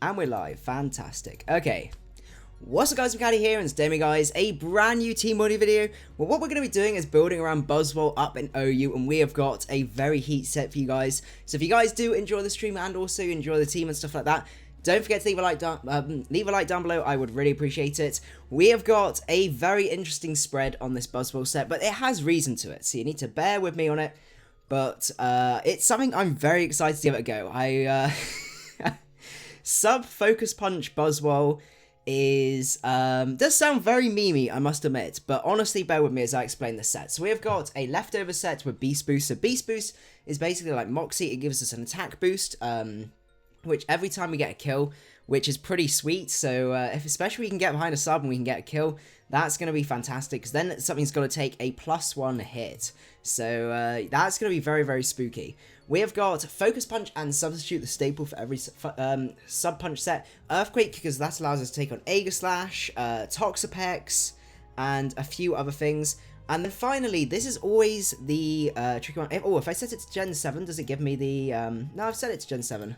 And we're live. Fantastic. Okay. What's up guys, macadii here, and today guys, a brand new team building video. Well, what we're going to be doing is building around Buzzwole up in OU, and we have got a very heat set for you guys. So if you guys do enjoy the stream and also enjoy the team and stuff like that, don't forget to leave a like down below. I would really appreciate it. We have got a very interesting spread on this Buzzwole set, but it has reason to it, so you need to bear with me on it. But it's something I'm very excited to give it a go. Sub Focus Punch Buzzwole is does sound very memey, I must admit, but honestly bear with me as I explain the set. So we have got a leftover set with Beast Boost. So Beast Boost is basically like Moxie. It gives us an attack boost, which every time we get a kill, which is pretty sweet. So if especially we can get behind a sub and we can get a kill, that's going to be fantastic, because then something's got to take a +1 hit. So that's going to be very, very spooky. We have got Focus Punch and Substitute, the staple for every Sub Punch set. Earthquake, because that allows us to take on Aegislash, Toxapex, and a few other things. And then finally, this is always the tricky one. If I set it to Gen 7, does it give me the... No, I've set it to Gen 7.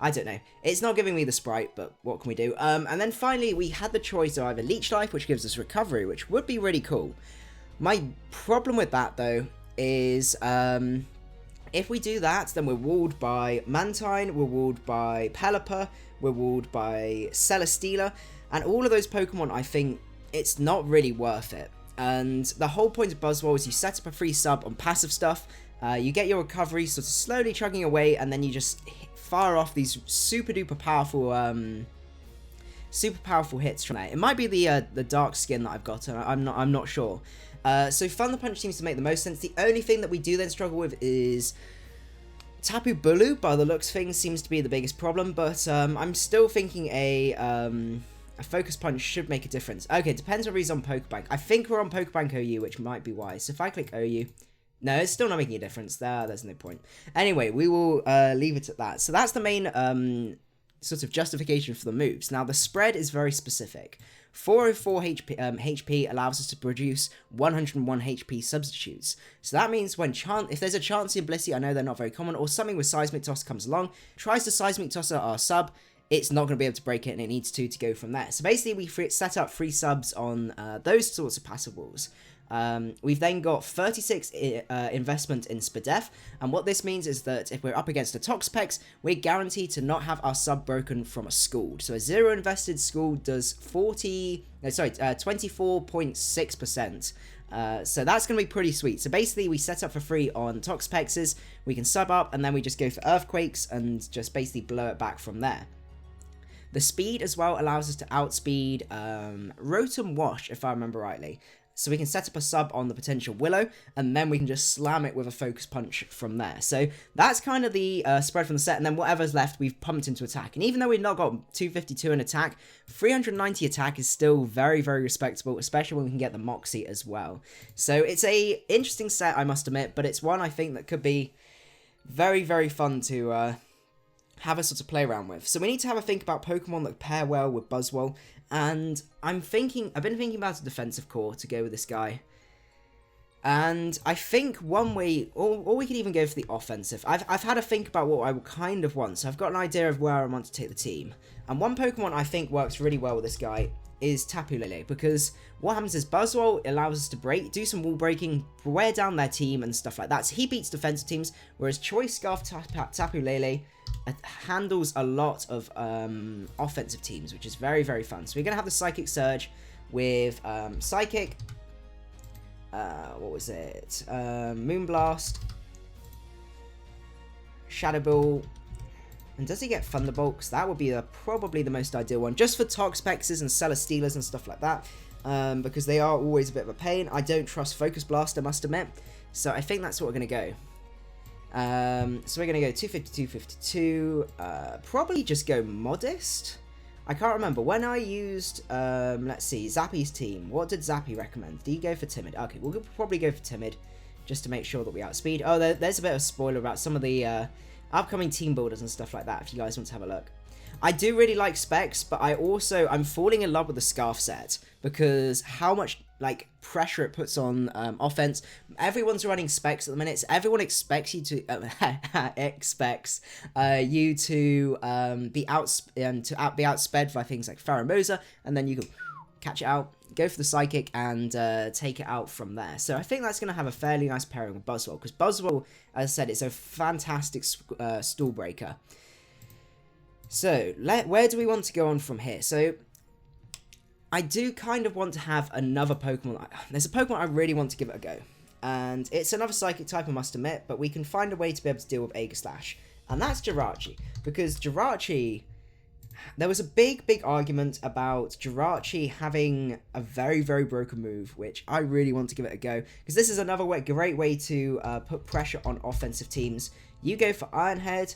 I don't know. It's not giving me the sprite, but what can we do? And then finally, we had the choice of either Leech Life, which gives us recovery, which would be really cool. My problem with that, though, is... if we do that, then we're walled by Mantine, we're walled by Pelipper, we're walled by Celesteela, and all of those Pokemon, I think it's not really worth it. And the whole point of Buzzwole is you set up a free sub on passive stuff, you get your recovery sort of slowly chugging away, and then you just fire off these super duper powerful hits from there. It might be the dark skin that I've got, I'm not sure. So Thunder Punch seems to make the most sense. The only thing that we do then struggle with is Tapu Bulu. By the looks of things, seems to be the biggest problem, but I'm still thinking a Focus Punch should make a difference. Okay, depends on where he's on Pokebank. I think we're on Pokebank OU, which might be why. So if I click OU, no, it's still not making a difference. There's no point. Anyway, we will leave it at that. So that's the main sort of justification for the moves. Now the spread is very specific. 404 HP allows us to produce 101 HP substitutes. So that means when if there's a Chansey and Blissey, I know they're not very common, or something with Seismic Toss comes along, tries to Seismic Toss our sub, it's not going to be able to break it, and it needs to go from there. So basically we set up free subs on those sorts of passive walls. We've then got 36 investment in Spadef, and what this means is that if we're up against a Toxapex, we're guaranteed to not have our sub broken from a Scald. So a 0 invested Scald does 24.6%. So that's going to be pretty sweet. So basically we set up for free on Toxapexes, we can sub up, and then we just go for Earthquakes and just basically blow it back from there. The speed as well allows us to outspeed Rotom Wash, if I remember rightly. So we can set up a sub on the potential Willow, and then we can just slam it with a Focus Punch from there. So that's kind of the spread from the set, and then whatever's left, we've pumped into attack. And even though we've not got 252 in attack, 390 attack is still very, very respectable, especially when we can get the Moxie as well. So it's a interesting set, I must admit, but it's one I think that could be very, very fun to have a sort of play around with. So we need to have a think about Pokemon that pair well with Buzzwole, and I've been thinking about a defensive core to go with this guy. And I think one way, or we could even go for the offensive. I've had a think about what I kind of want, so I've got an idea of where I want to take the team. And one Pokemon I think works really well with this guy is Tapu Lele, because what happens is Buzzwole allows us to do some wall breaking, wear down their team and stuff like that. So he beats defensive teams, whereas Choice Scarf Tapu Lele handles a lot of offensive teams, which is very, very fun. So we're going to have the Psychic Surge with Psychic, what was it, Moonblast, Shadow Ball, and does he get Thunderbolt? Because that would be probably the most ideal one, just for Toxapexes and Celesteelas and stuff like that, because they are always a bit of a pain. I don't trust Focus Blast, I must admit, so I think that's what we're going to go. So we're going to go 252, 52, probably just go Modest. I can't remember, when I used, let's see, Zappy's team, what did Zappy recommend? Did he go for Timid? Okay, we'll probably go for Timid, just to make sure that we outspeed. Oh, there's a bit of a spoiler about some of the upcoming team builders and stuff like that, if you guys want to have a look. I do really like Specs, but I'm falling in love with the Scarf set because how much like pressure it puts on offense. Everyone's running Specs at the minute. So everyone expects you to be outsped by things like Pheromosa, and then you can catch it out, go for the Psychic, and take it out from there. So I think that's going to have a fairly nice pairing with Buzzwole, because Buzzwole, as I said, it's a fantastic stall breaker. So, where do we want to go on from here? So, I do kind of want to have another Pokemon. There's a Pokemon I really want to give it a go. And it's another Psychic type, I must admit, but we can find a way to be able to deal with Aegislash. And that's Jirachi. Because Jirachi, there was a big argument about Jirachi having a very broken move, which I really want to give it a go. Because this is another great way to put pressure on offensive teams. You go for Iron Head,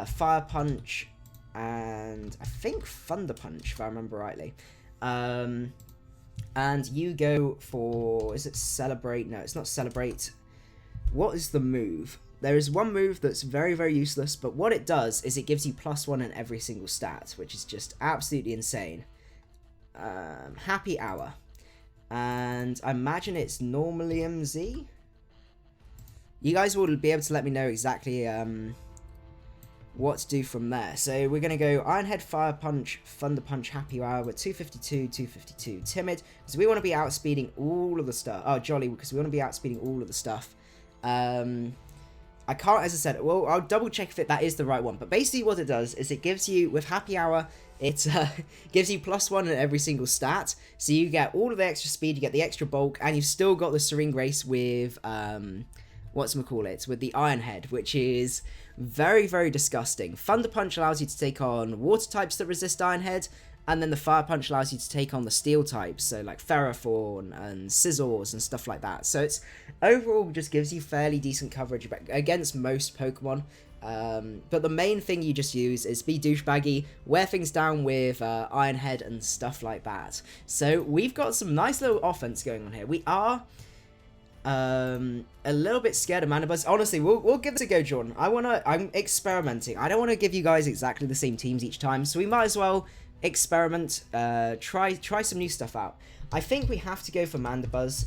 Fire Punch, and I think Thunder Punch, if I remember rightly. And you go for, is it Celebrate? No, it's not Celebrate. What is the move? There is one move that's very useless, but what it does is it gives you +1 in every single stat, which is just absolutely insane. Happy Hour. And I imagine it's Normalium Z? You guys will be able to let me know exactly what to do from there. So we're going to go Iron Head, Fire Punch, Thunder Punch, Happy Hour with 252, Timid, because we want to be outspeeding all of the stuff. Oh, Jolly, because we want to be outspeeding all of the stuff. I can't, as I said, well, I'll double check if that is the right one, but basically what it does is it gives you, with Happy Hour, it gives you +1 in every single stat, so you get all of the extra speed, you get the extra bulk, and you've still got the Serene Grace with, with the Iron Head, which is very disgusting. Thunder Punch allows you to take on water types that resist Iron Head, and then the Fire Punch allows you to take on the steel types, so like Ferrothorn and Scizors and stuff like that. So it's overall just gives you fairly decent coverage against most Pokemon. But the main thing you just use is be douchebaggy, wear things down with Iron Head and stuff like that. So we've got some nice little offense going on here. We are a little bit scared of Mandibuzz. Honestly, we'll give this a go, Jordan. I'm experimenting. I don't want to give you guys exactly the same teams each time, so we might as well experiment, try some new stuff out. I think we have to go for Mandibuzz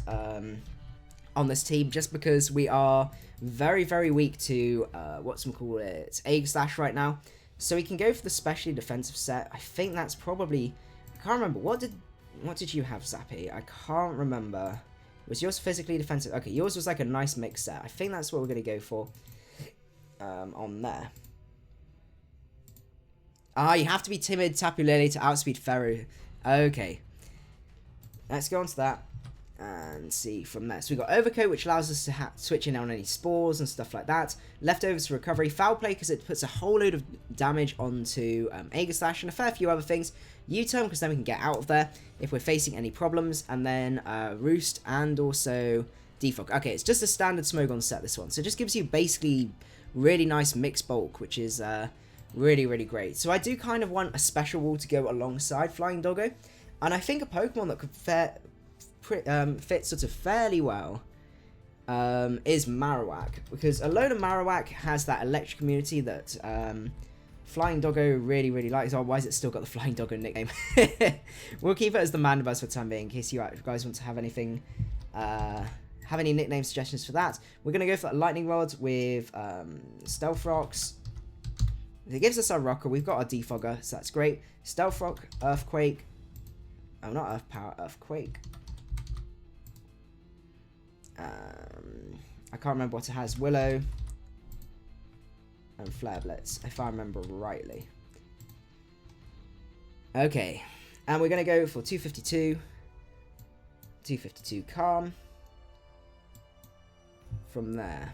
on this team, just because we are very weak to Aegislash right now. So we can go for the specially defensive set. I think that's probably, I can't remember, what did you have, Zappy? I can't remember. Was yours physically defensive? Okay, yours was like a nice mix set. I think that's what we're going to go for on there. Ah, you have to be Timid, Tapu, Lele to outspeed Feru. Okay. Let's go on to that and see from there. So we've got Overcoat, which allows us to switch in on any spores and stuff like that. Leftovers for recovery. Foul Play, because it puts a whole load of damage onto Aegislash and a fair few other things. U-turn, because then we can get out of there if we're facing any problems. And then Roost and also Defog. Okay, it's just a standard Smogon set, this one. So it just gives you basically really nice mixed bulk, which is really great. So I do kind of want a special wall to go alongside Flying Doggo. And I think a Pokemon that could fit sort of fairly well is Marowak, because Alola Marowak has that electric immunity that Flying Doggo really likes. Oh, why has it still got the Flying Doggo nickname? We'll keep it as the Mandibuzz for the time being, in case you guys want to have anything, have any nickname suggestions for that. We're going to go for that Lightning Rod with Stealth Rocks. It gives us our Rocker. We've got our Defogger, so that's great. Stealth Rock, Earthquake. Oh, not Earth Power, Earthquake. I can't remember what it has. Willow and Flare Blitz, if I remember rightly. Okay, and we're going to go for 252. 252 Calm. From there.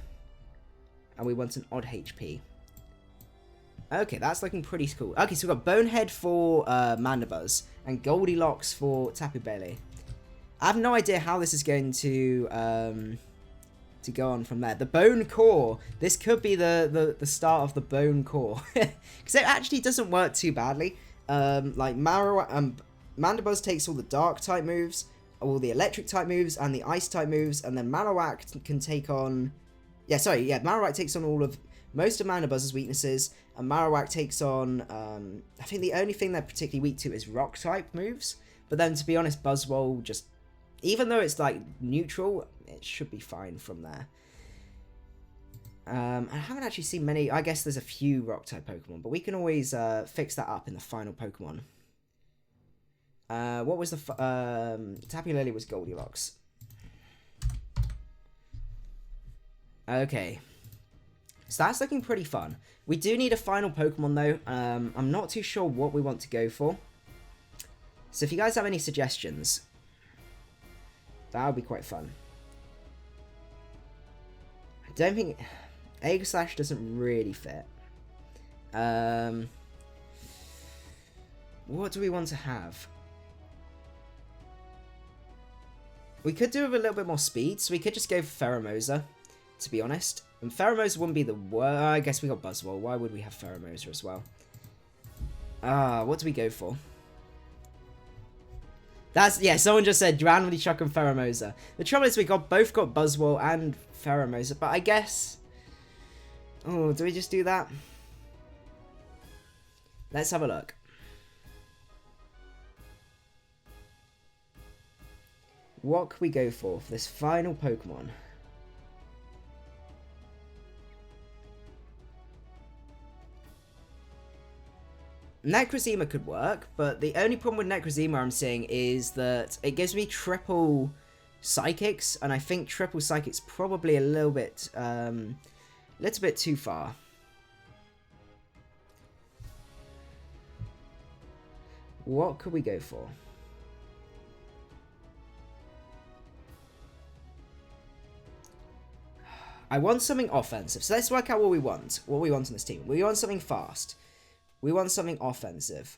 And we want an odd HP. Okay, that's looking pretty cool. Okay, so we've got Bonehead for Mandibuzz and Goldilocks for Tapu Lele. I have no idea how this is going to go on from there. The Bone Core. This could be the start of the Bone Core. Because it actually doesn't work too badly. Like Mandibuzz takes all the Dark type moves, all the Electric type moves, and the Ice type moves, and then Marowak can take on... Marowak takes on all of most of Mandibuzz's weaknesses, and Marowak takes on, I think the only thing they're particularly weak to is rock type moves, but then to be honest, Buzzwole just, even though it's like neutral, it should be fine from there. I haven't actually seen many, I guess there's a few rock type Pokemon, but we can always fix that up in the final Pokemon. What was the, Tapu Lele was Goldilocks. Okay. So that's looking pretty fun. We do need a final Pokemon though. I'm not too sure what we want to go for. So if you guys have any suggestions, that would be quite fun. I don't think... Egg Slash doesn't really fit. What do we want to have? We could do with a little bit more speed, so we could just go for Pheromosa, to be honest. And Pheromosa wouldn't be the worst. I guess we got Buzzwole. Why would we have Pheromosa as well? What do we go for? That's, yeah, someone just said randomly chucking Pheromosa. The trouble is we both got Buzzwole and Pheromosa, but I guess... Oh, do we just do that? Let's have a look. What can we go for this final Pokemon? Necrozema could work, but the only problem with Necrozema I'm seeing is that it gives me triple Psychics, and I think triple Psychics probably a little bit too far. What could we go for? I want something offensive, so let's work out what we want. What we want on this team. We want something fast. We want something offensive.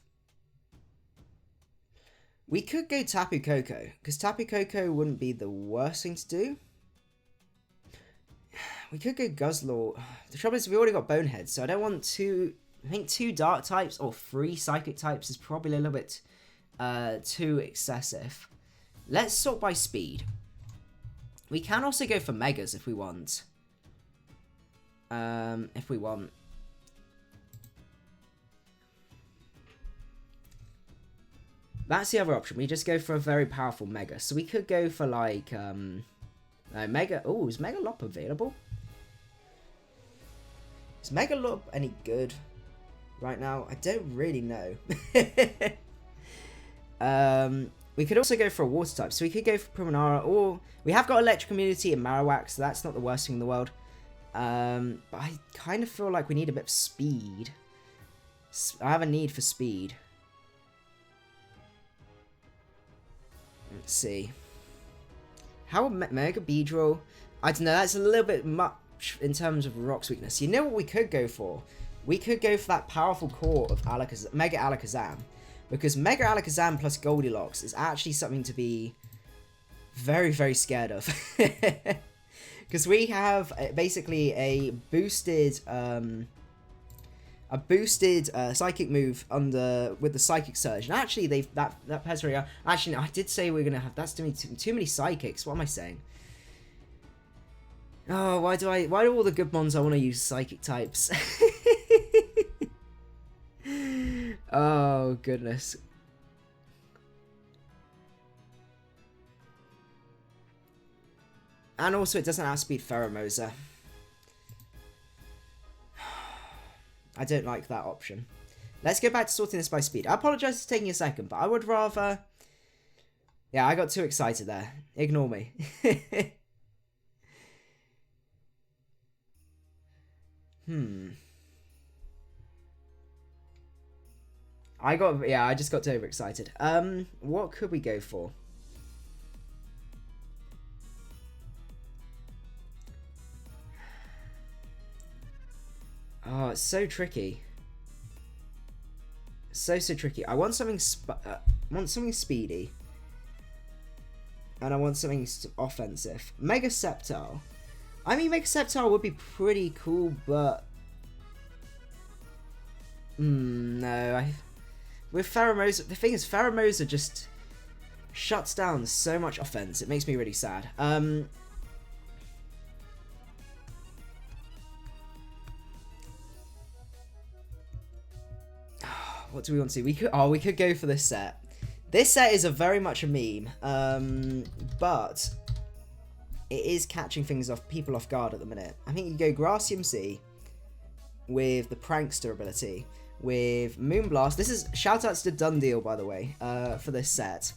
We could go Tapu Koko, because Tapu Koko wouldn't be the worst thing to do. We could go Guzzlord. The trouble is we already got Bonehead, so I don't want to... I think 2 Dark types or 3 Psychic types is probably a little bit too excessive. Let's sort by speed. We can also go for Megas if we want. That's the other option. We just go for a very powerful Mega. So we could go for like Mega. Oh, is Megalop available? Is Megalop any good right now? I don't really know. We could also go for a water type. So we could go for Primanara, or we have got Electric Immunity and Marowak, so that's not the worst thing in the world. But I kind of feel like we need a bit of speed. I have a need for speed. Let's see. How would Mega Beedrill? I don't know, that's a little bit much in terms of Rock's weakness. You know what we could go for? We could go for that powerful core of Mega Alakazam. Because Mega Alakazam plus Goldilocks is actually something to be very, very scared of. Because we have basically a boosted psychic move with the Psychic Surge, and actually that Pezria. Actually, no, I did say we're gonna have that's too many Psychics. What am I saying? Oh, why do all the good mons I want to use Psychic types? Oh goodness. And also, it doesn't outspeed Pheromosa. I don't like that option. Let's go back to sorting this by speed. I apologize for taking a second, but I would rather... Yeah, I got too excited there. Ignore me. I just got too overexcited. What could we go for? Oh, it's so tricky. So tricky. I want something speedy. And I want something offensive. Mega Sceptile. I mean, Mega Sceptile would be pretty cool, but... no. With Pheromosa... The thing is, Pheromosa just shuts down so much offense. It makes me really sad. What do we want to do? We could go for this set. This set is very much a meme, but it is catching people off guard at the minute. I think you go Grassy MC with the Prankster ability, with Moonblast. This is shoutouts to Done Deal, by the way, for this set.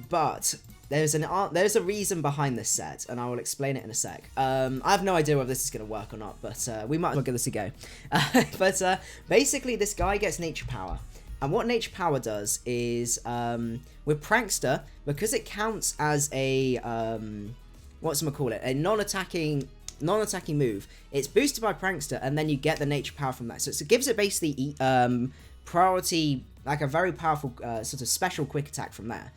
But there's a reason behind this set, and I will explain it in a sec. I have no idea whether this is going to work or not, but we might as well give this a go. But basically, this guy gets Nature Power. And what Nature Power does is, with Prankster, because it counts as a, a non-attacking move, it's boosted by Prankster, and then you get the Nature Power from that. So it gives it basically priority, like a very powerful sort of special quick attack from there.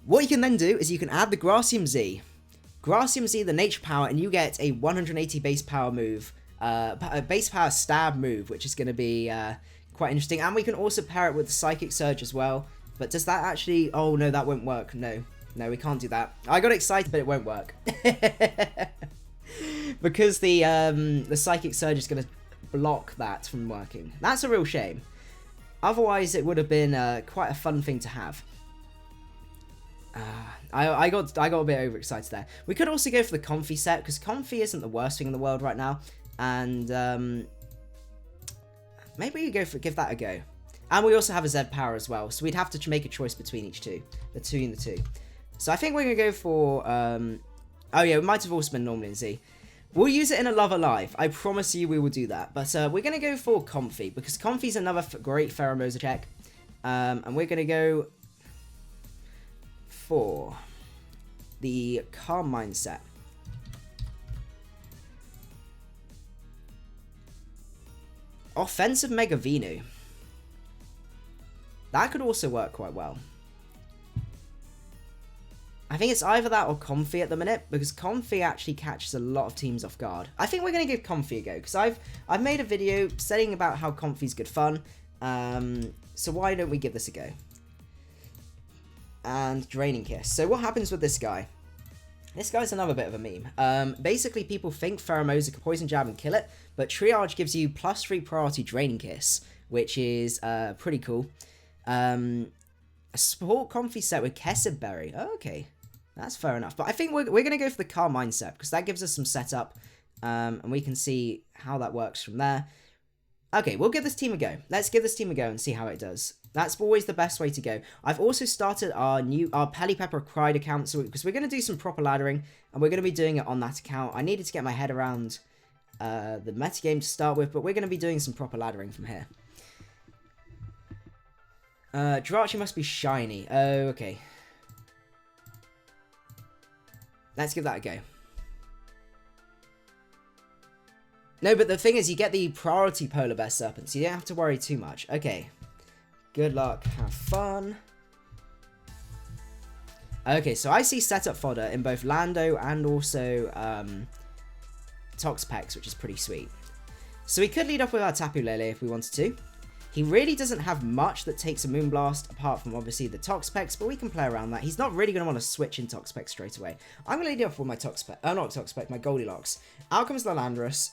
What you can then do is you can add the Grassium Z, the Nature Power, and you get a 180 base power move, base power stab move, which is going to be quite interesting. And we can also pair it with the Psychic Surge as well. But does that actually... Oh, no, that won't work. No, we can't do that. I got excited, but it won't work. Because the Psychic Surge is going to block that from working. That's a real shame. Otherwise, it would have been quite a fun thing to have. I got a bit overexcited there. We could also go for the Comfy set, because Comfy isn't the worst thing in the world right now. And maybe we give that a go. And we also have a Z power as well, so we'd have to make a choice between the two. So I think we're going to go for... oh yeah, we might have also been Normalium Z. We'll use it in a Love Alive. I promise you we will do that. But we're going to go for Comfy, because Comfy's another great Pheromosa check. And we're going to go for the Calm Mindset. Offensive Mega Venu. That could also work quite well. I think it's either that or Comfy at the minute, because Comfy actually catches a lot of teams off guard. I think we're going to give Comfy a go, because I've made a video saying about how Comfy's good fun. So why don't we give this a go? And Draining Kiss. So what happens with this guy? This guy's another bit of a meme. Basically, people think Pheromosa can Poison Jab and kill it, but Triage gives you +3 priority Draining Kiss, which is pretty cool. A Sport Comfy set with Kessid Berry. Oh, okay, that's fair enough. But I think we're going to go for the Calm Mindset, because that gives us some setup, and we can see how that works from there. Okay, we'll give this team a go. Let's give this team a go and see how it does. That's always the best way to go. I've also started our Pelipepper Cried account, because we're going to do some proper laddering, and we're going to be doing it on that account. I needed to get my head around the metagame to start with, but we're going to be doing some proper laddering from here. Jirachi must be shiny. Oh, okay. Let's give that a go. No, but the thing is, you get the priority Polar Bear Serpent, so you don't have to worry too much. Okay. Good luck. Have fun. Okay, so I see setup fodder in both Lando and also Toxapex, which is pretty sweet. So we could lead off with our Tapu Lele if we wanted to. He really doesn't have much that takes a Moonblast, apart from obviously the Toxapex, but we can play around that. He's not really going to want to switch in Toxapex straight away. I'm going to lead off with my Toxapex, not Toxapex, my Goldilocks. Out comes the Landorus.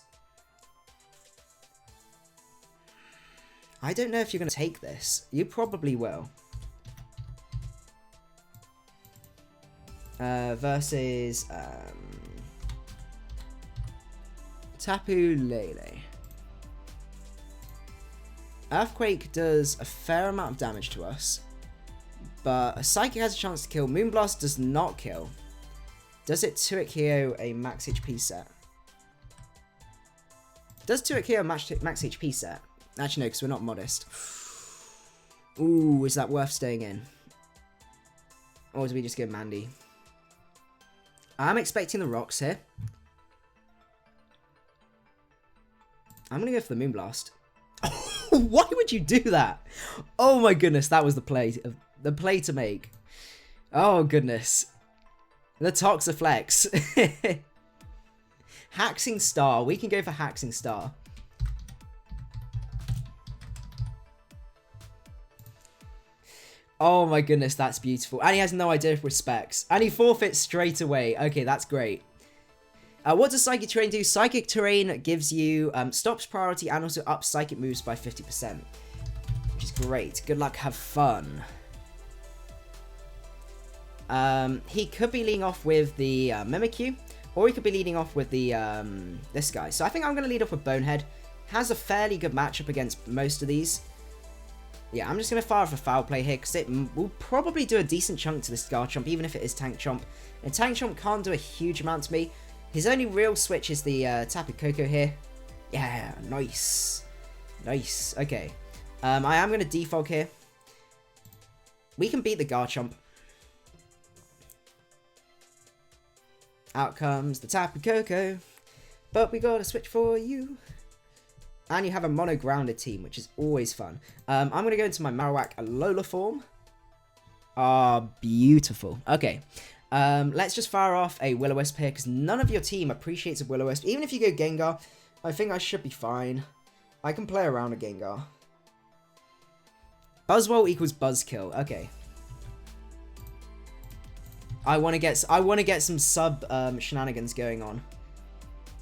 I don't know if you're going to take this. You probably will. Versus Tapu Lele. Earthquake does a fair amount of damage to us, but a Psychic has a chance to kill. Moonblast does not kill. Does it 2-hit KO a max HP set? Does 2-hit KO a max HP set? Actually, no, because we're not modest. Ooh, is that worth staying in? Or do we just go Mandy? I'm expecting the rocks here. I'm going to go for the Moonblast. Why would you do that? Oh my goodness, that was the play to make. Oh goodness. The Toxaflex. Haxing Star. We can go for Haxing Star. Oh my goodness, that's beautiful. And he has no idea of respects. And he forfeits straight away. Okay, that's great. What does Psychic Terrain do? Psychic Terrain gives you stops priority and also ups Psychic moves by 50%. Which is great. Good luck, have fun. He could be leading off with the Mimikyu, or he could be leading off with the this guy. So I think I'm going to lead off with Bonehead. Has a fairly good matchup against most of these. Yeah, I'm just going to fire off a foul play here, because it will probably do a decent chunk to this Garchomp, even if it is Tank Chomp. And Tank Chomp can't do a huge amount to me. His only real switch is the Tapu Koko here. Yeah, nice. Nice, okay. I am going to defog here. We can beat the Garchomp. Out comes the Tapu Koko. But we got to switch for you. And you have a mono-grounded team, which is always fun. I'm going to go into my Marowak Alola form. Ah, beautiful. Okay. Let's just fire off a Will-O-Wisp here, because none of your team appreciates a Will-O-Wisp. Even if you go Gengar, I think I should be fine. I can play around a Gengar. Buzzwole equals Buzzkill. Okay. I want to get some sub shenanigans going on.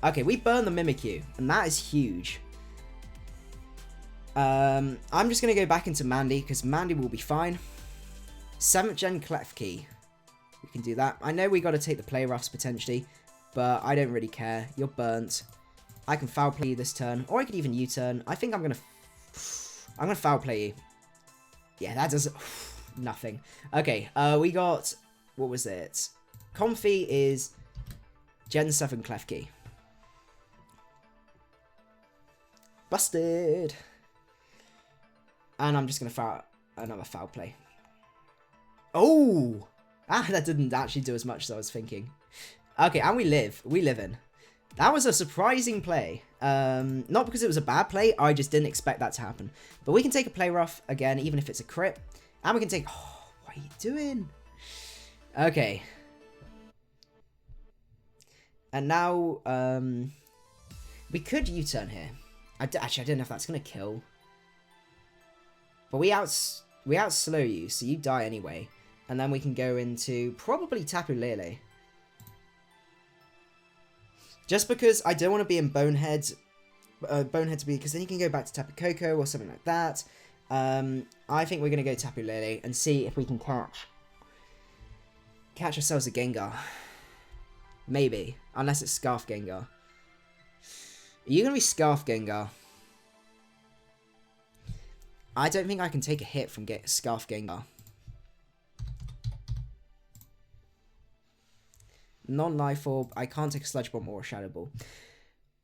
Okay, we burn the Mimikyu, and that is huge. I'm just going to go back into Mandy, because Mandy will be fine. 7th gen Klefki. We can do that. I know we got to take the play roughs potentially, but I don't really care. You're burnt. I can foul play you this turn, or I could even U-turn. I think I'm going to foul play you. Yeah, that does nothing. Okay, we got, what was it? Comfy is Gen 7 Klefki. Busted. And I'm just going to foul another foul play. Oh! Ah, that didn't actually do as much as I was thinking. Okay, and we live. We live in. That was a surprising play. Not because it was a bad play, I just didn't expect that to happen. But we can take a play rough again, even if it's a crit. And we can take... Oh, what are you doing? Okay. And now, we could U-turn here. Actually, I don't know if that's going to kill. But we out-slow you, so you die anyway. And then we can go into probably Tapu Lele. Just because I don't want to be in Bonehead. Bonehead to be, because then you can go back to Tapu Koko or something like that. I think we're going to go Tapu Lele and see if we can catch ourselves a Gengar. Maybe. Unless it's Scarf Gengar. Are you going to be Scarf Gengar? I don't think I can take a hit from Scarf Gengar. Non-Life Orb. I can't take a Sludge Bomb or a Shadow Ball.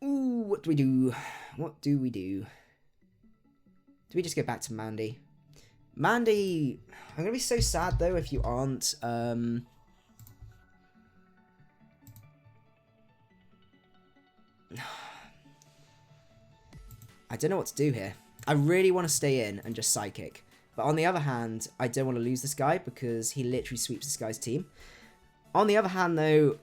Ooh, what do we do? What do we do? Do we just go back to Mandy? Mandy... I'm going to be so sad, though, if you aren't. I don't know what to do here. I really want to stay in and just Psychic. But on the other hand, I don't want to lose this guy because he literally sweeps this guy's team. On the other hand, though,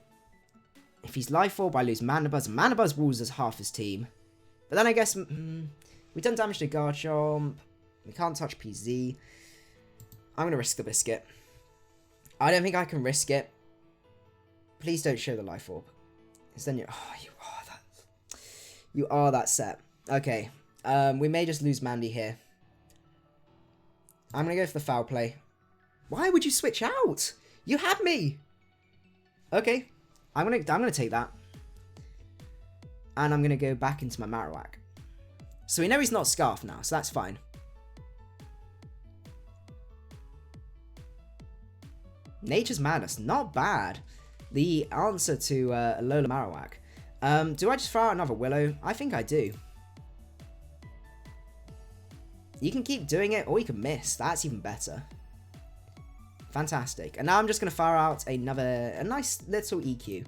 if he's Life Orb, I lose Mandibuzz. Mandibuzz walls as half his team. But then I guess we've done damage to Garchomp. We can't touch PZ. I'm going to risk the biscuit. I don't think I can risk it. Please don't show the Life Orb. Because then you are that set. Okay. We may just lose Mandy here. I'm going to go for the foul play. Why would you switch out? You had me. Okay. I'm gonna take that. And I'm going to go back into my Marowak. So we know he's not Scarf now, so that's fine. Nature's Madness. Not bad. The answer to Alola Marowak. Do I just throw out another Willow? I think I do. You can keep doing it, or you can miss. That's even better. Fantastic. And now I'm just going to fire out a nice little EQ.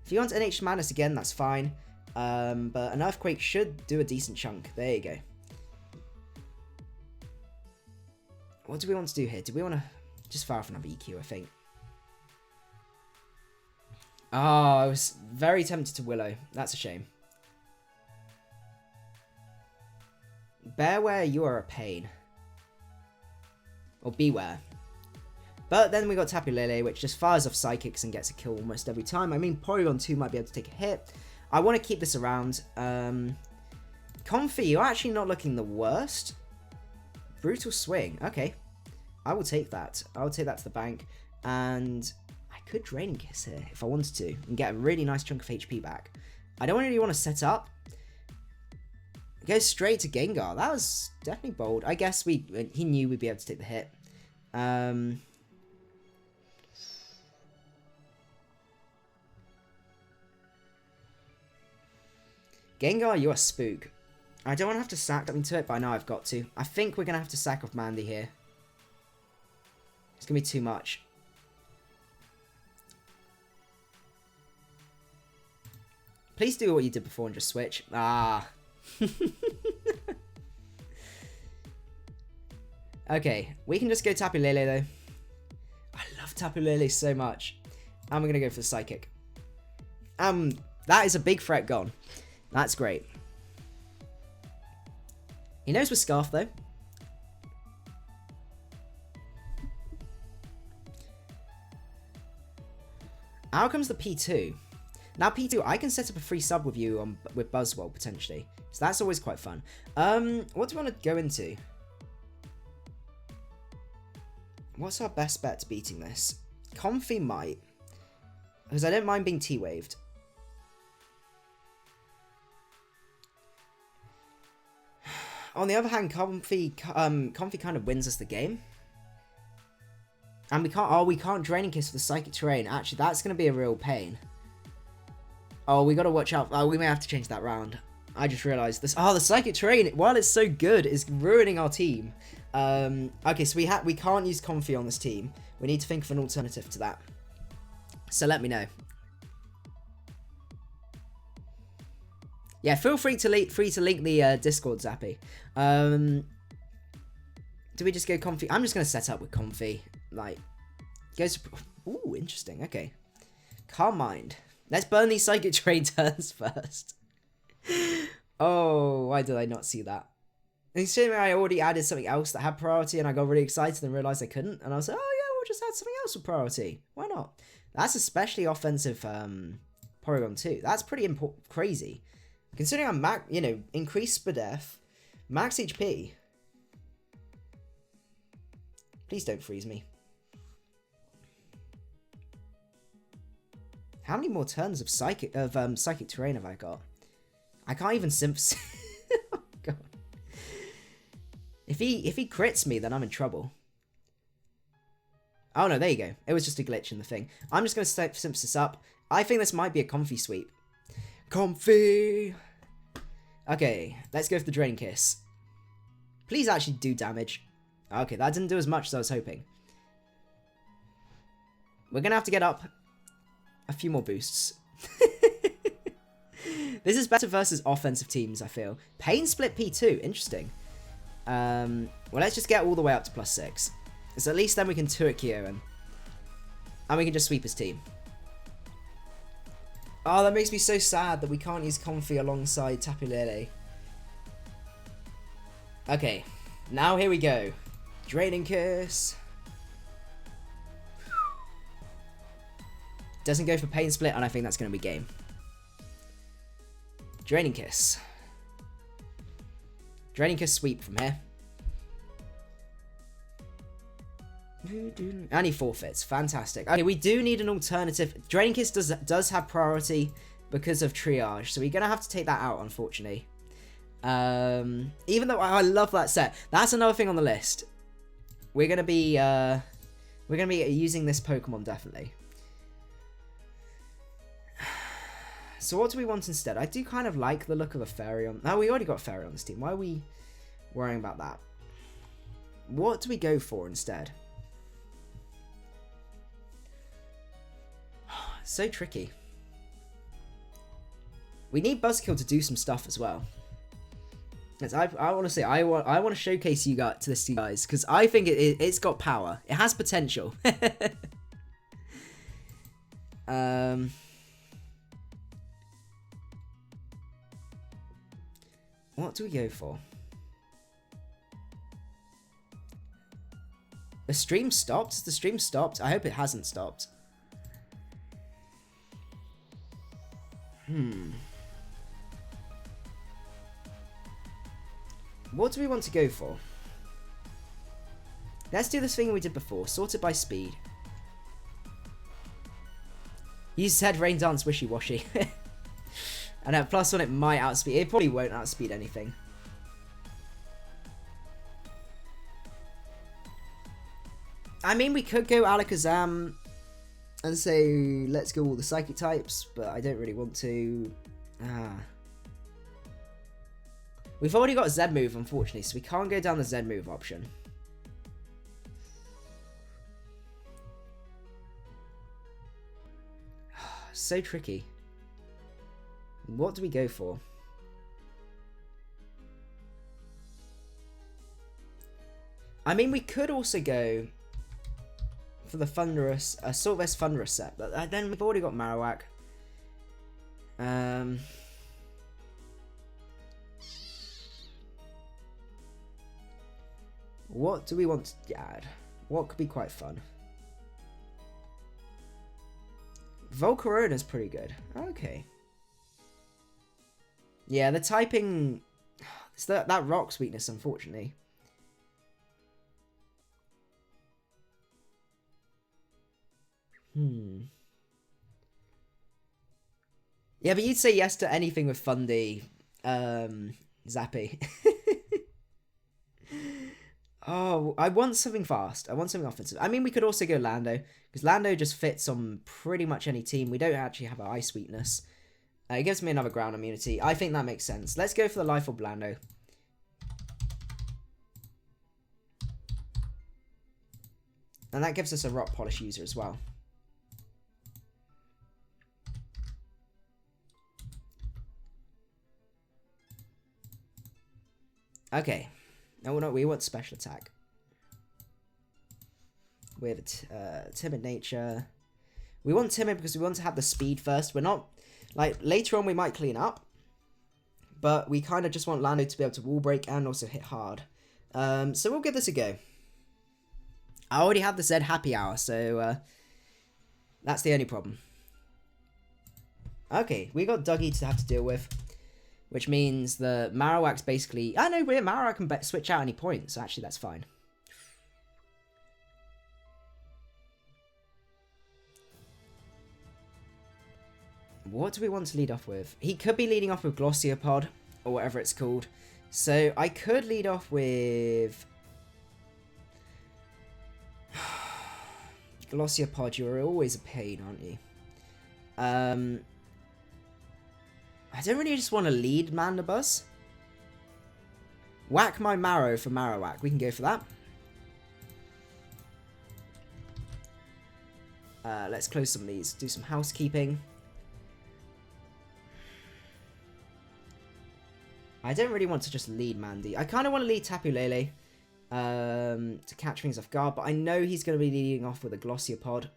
If you want NH Madness again, that's fine. But an Earthquake should do a decent chunk. There you go. What do we want to do here? Do we want to just fire off another EQ, I think? Oh, I was very tempted to Willow. That's a shame. Bearware, you are a pain. Or Beware. But then we got Tapu Lele, which just fires off Psychics and gets a kill almost every time. I mean, Porygon 2 might be able to take a hit. I want to keep this around. Comfy, you're actually not looking the worst. Brutal Swing, okay. I will take that. I will take that to the bank. And I could Draining Kiss here if I wanted to and get a really nice chunk of HP back. I don't really want to set up. Go straight to Gengar. That was definitely bold. I guess he knew we'd be able to take the hit. Gengar, you're a spook. I don't want to have to sack up into it, but I know I've got to. I think we're going to have to sack off Mandy here. It's going to be too much. Please do what you did before and just switch. Ah. Okay, we can just go Tapu Lele though. I love Tapu Lele so much. And we're going to go for the Psychic. That is a big threat gone. That's great. He knows we're Scarf though. Out comes the P2. Now P2, I can set up a free sub with you with Buzzwole potentially. So that's always quite fun. What do we want to go into? What's our best bet to beating this? Comfy might. Because I don't mind being T-waved. On the other hand, Comfy kind of wins us the game. And we can't Draining Kiss for the Psychic Terrain. Actually, that's going to be a real pain. Oh, we got to watch out. Oh, we may have to change that round. I just realized this. Oh, the Psychic Terrain, while it's so good, is ruining our team. Okay, so we can't use Comfy on this team. We need to think of an alternative to that. So let me know. Yeah, feel free to link the Discord, Zappy. Do we just go Comfy? I'm just going to set up with Comfy. Like, goes. Ooh, interesting. Okay. Calm Mind. Let's burn these Psychic Terrain turns first. Oh, why did I not see that? Considering I already added something else that had priority and I got really excited and realized I couldn't. And I was like, oh yeah, we'll just add something else with priority. Why not? That's especially offensive Porygon 2. That's pretty crazy. Considering I'm increased Spadef, max HP. Please don't freeze me. How many more turns of Psychic Terrain have I got? I can't even oh, God. If he crits me, then I'm in trouble. Oh no, there you go. It was just a glitch in the thing. I'm just going to simp this up. I think this might be a Comfy sweep. Comfy! Okay, let's go for the Draining Kiss. Please actually do damage. Okay, that didn't do as much as I was hoping. We're going to have to get up a few more boosts. This is better versus offensive teams, I feel. Pain Split P2, interesting. Well, let's just get all the way up to +6. So at least then we can 2-hit Kyoan. And we can just sweep his team. Oh, that makes me so sad that we can't use Comfy alongside Tapu Lele. Okay, now here we go. Draining Kiss. Doesn't go for Pain Split, and I think that's going to be game. Draining Kiss. Draining Kiss sweep from here. And he forfeits. Fantastic. Okay, we do need an alternative. Draining Kiss does have priority because of triage, so we're going to have to take that out, unfortunately. Even though I love that set. That's another thing on the list. We're going to be using this Pokemon, definitely. So what do we want instead? I do kind of like the look of a Fairy-on. No, we already got Fairy on this team. Why are we worrying about that? What do we go for instead? So tricky. We need Buzzkill to do some stuff as well. I want to say I want to showcase you guys to this, you guys, because I think it's got power. It has potential. What do we go for? The stream stopped? Has the stream stopped? I hope it hasn't stopped. What do we want to go for? Let's do this thing we did before. Sorted by speed. You said Rain Dance wishy-washy. And at +1 it might outspeed. It probably won't outspeed anything. I mean, we could go Alakazam and say, let's go all the Psychic types, but I don't really want to. We've already got Z move, unfortunately, so we can't go down the Z move option. So tricky. What do we go for? I mean, we could also go for the Thunderous, Assault Vest Thunderous set, but then we've already got Marowak. What do we want to add? What could be quite fun? Volcarona's pretty good. Okay. Yeah, the typing... It's that rock's weakness, unfortunately. Yeah, but you'd say yes to anything with Fundy, Zappy. Oh, I want something fast. I want something offensive. I mean, we could also go Lando, because Lando just fits on pretty much any team. We don't actually have an ice weakness. It gives me another ground immunity. I think that makes sense. Let's go for the Life Orb Lando. And that gives us a Rock Polish user as well. Okay. No, no, we want special attack. We have Timid Nature. We want Timid because we want to have the speed first. We're not... Like, later on we might clean up. But we kind of just want Lando to be able to wall break and also hit hard. So we'll give this a go. I already have the Z Happy Hour, so... that's the only problem. Okay, we got Dougie to have to deal with. Which means the Marowak's basically... Oh, no, Marowak can switch out any point, so actually that's fine. What do we want to lead off with? He could be leading off with Glossypod, or whatever it's called. So I could lead off with... Glossypod, you're always a pain, aren't you? I don't really just want to lead Mandibuzz. Whack my Marrow for Marowak. We can go for that. Let's close some of these. Do some housekeeping. I don't really want to just lead Mandy. I kind of want to lead Tapu Lele to catch things off guard, but I know he's going to be leading off with a Glossypod.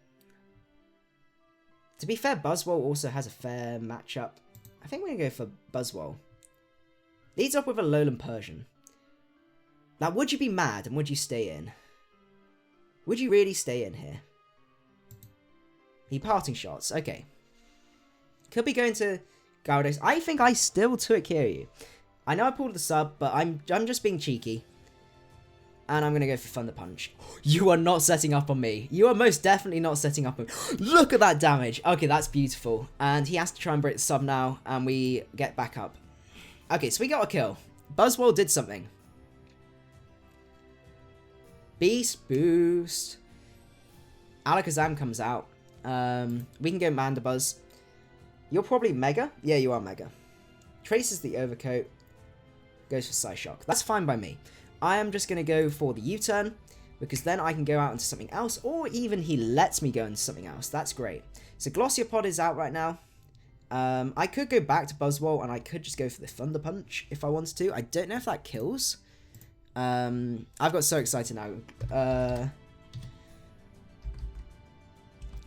To be fair, Buzzwole also has a fair matchup. I think we're going to go for Buzzwole. Leads up with a Lowland Persian. Now, would you be mad and would you stay in? Would you really stay in here? He parting shots. Okay. Could be going to Gyarados. I think I still took Kiryu. I know I pulled the sub, but I'm just being cheeky. And I'm going to go for Thunder Punch. You are not setting up on me. You are most definitely not setting up on me. Look at that damage. Okay, that's beautiful. And he has to try and break the sub now. And we get back up. Okay, so we got a kill. Buzzwole did something. Beast Boost. Alakazam comes out. We can go Mandibuzz. You're probably Mega. Yeah, you are Mega. Traces the Overcoat. Goes for Psyshock. That's fine by me. I am just going to go for the U-turn, because then I can go out into something else, or even he lets me go into something else. That's great. So Glossypod is out right now. I could go back to Buzzwole, and I could just go for the Thunder Punch if I wanted to. I don't know if that kills. I've got so excited now.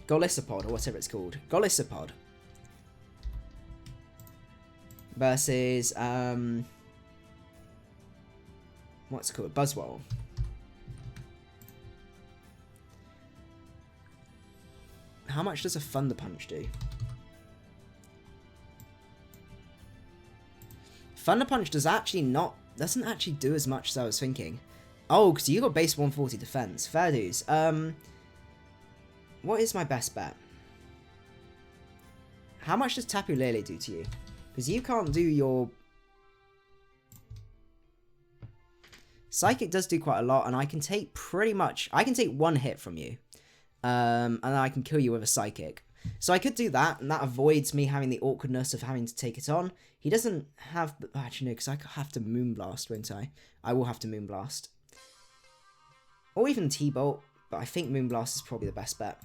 Golisopod, or whatever it's called. Golisopod. Versus... what's it called? Buzzwole. How much does a Thunder Punch do? Thunder Punch doesn't actually do as much as I was thinking. Oh, because you got base 140 defense. Fair dues. What is my best bet? How much does Tapu Lele do to you? Because you can't do your... Psychic does do quite a lot, and I can take one hit from you. And then I can kill you with a Psychic. So I could do that, and that avoids me having the awkwardness of having to take it on. He doesn't have... Actually, no, because I have to Moonblast, won't I? I will have to Moonblast. Or even T-Bolt, but I think Moonblast is probably the best bet.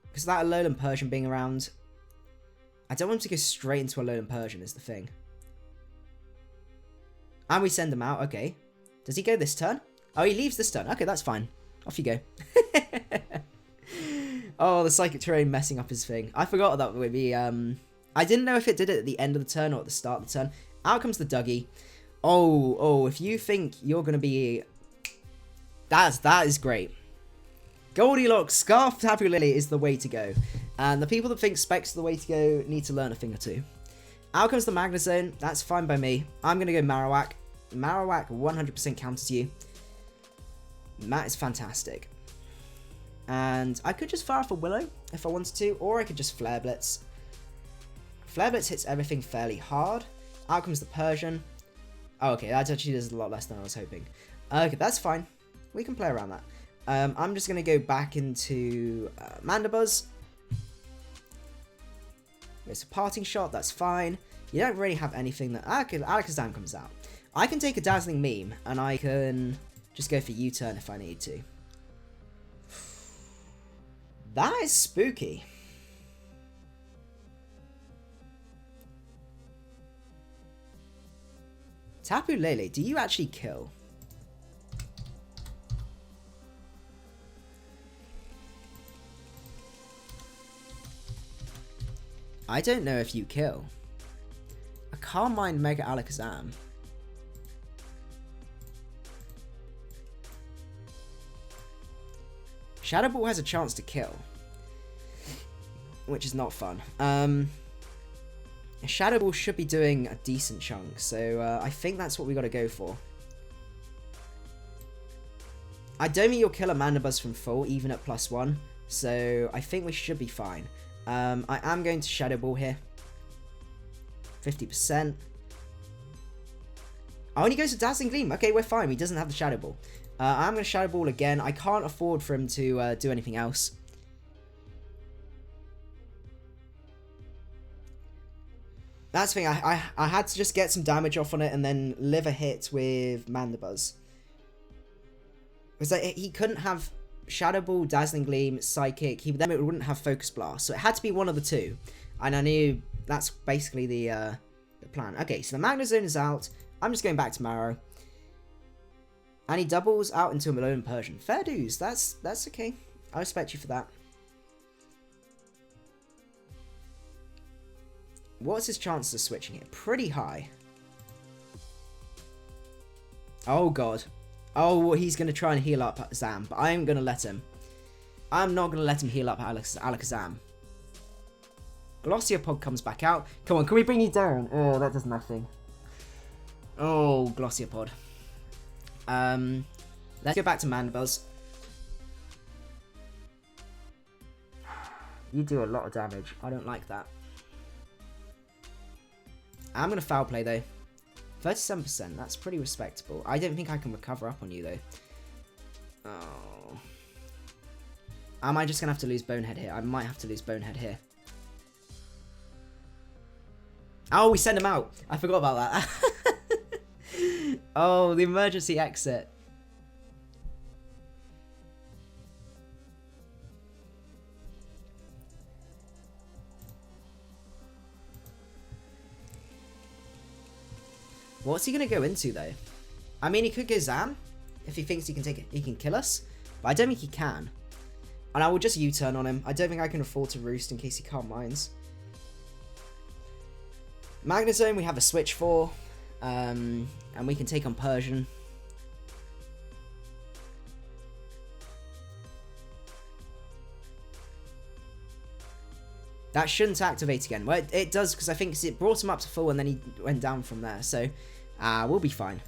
Because that Alolan Persian being around... I don't want him to go straight into Alolan Persian is the thing. And we send him out, okay. Does he go this turn? Oh, he leaves this turn. Okay, that's fine. Off you go. Oh, the Psychic Terrain messing up his thing. I forgot that would be... I didn't know if it did it at the end of the turn or at the start of the turn. Out comes the Dougie. Oh, if you think you're going to be... That is great. Goldilocks, Scarf Tapu Lele is the way to go. And the people that think Specs are the way to go need to learn a thing or two. Out comes the Magnezone. That's fine by me. I'm going to go Marowak. Marowak 100% counters you. That is fantastic. And I could just fire off a Willow if I wanted to, or I could just Flare Blitz. Flare Blitz hits everything fairly hard. Out comes the Persian. Oh, okay, that actually does a lot less than I was hoping. Okay, that's fine. We can play around that. I'm just going to go back into Mandibuzz. It's a parting shot, that's fine. You don't really have anything that... Alakazam comes out. I can take a Dazzling Meme, and I can just go for U-turn if I need to. That is spooky. Tapu Lele, do you actually kill? I don't know if you kill. I can't mind Mega Alakazam. Shadow Ball has a chance to kill, which is not fun. Shadow Ball should be doing a decent chunk, so I think that's what we got to go for. I don't think you'll kill a Mandibuzz from full, even at +1, so I think we should be fine. I am going to Shadow Ball here. 50%. Oh, and he goes to Dazzling Gleam. Okay, we're fine. He doesn't have the Shadow Ball. I'm going to Shadow Ball again. I can't afford for him to do anything else. That's the thing. I had to just get some damage off on it and then live a hit with Mandibuzz. Because he couldn't have Shadow Ball, Dazzling Gleam, Psychic. Then it wouldn't have Focus Blast. So it had to be one of the two. And I knew that's basically the plan. Okay, so the Magnezone is out. I'm just going back to Marrow. And he doubles out into a Alolan Persian. Fair dues. That's okay. I respect you for that. What's his chances of switching it? Pretty high. Oh, God. Oh, he's going to try and heal up Zam, but I am going to let him. I'm not going to let him heal up Alakazam. Glossiopod comes back out. Come on, can we bring you down? Oh, that does nothing. Oh, Glossiopod. Let's go back to Mandibuzz. You do a lot of damage. I don't like that. I'm going to Foul Play, though. 37%. That's pretty respectable. I don't think I can recover up on you, though. Oh. Am I just going to have to lose Bonehead here? I might have to lose Bonehead here. Oh, we send him out. I forgot about that. Oh, the emergency exit. What's he going to go into, though? I mean, he could go Zam, if he thinks he can kill us. But I don't think he can. And I will just U-turn on him. I don't think I can afford to Roost in case he can't Mines. Magnezone, we have a switch for. And we can take on Persian. That shouldn't activate again. Well, it does, because I think it brought him up to full and then he went down from there. So, we'll be fine.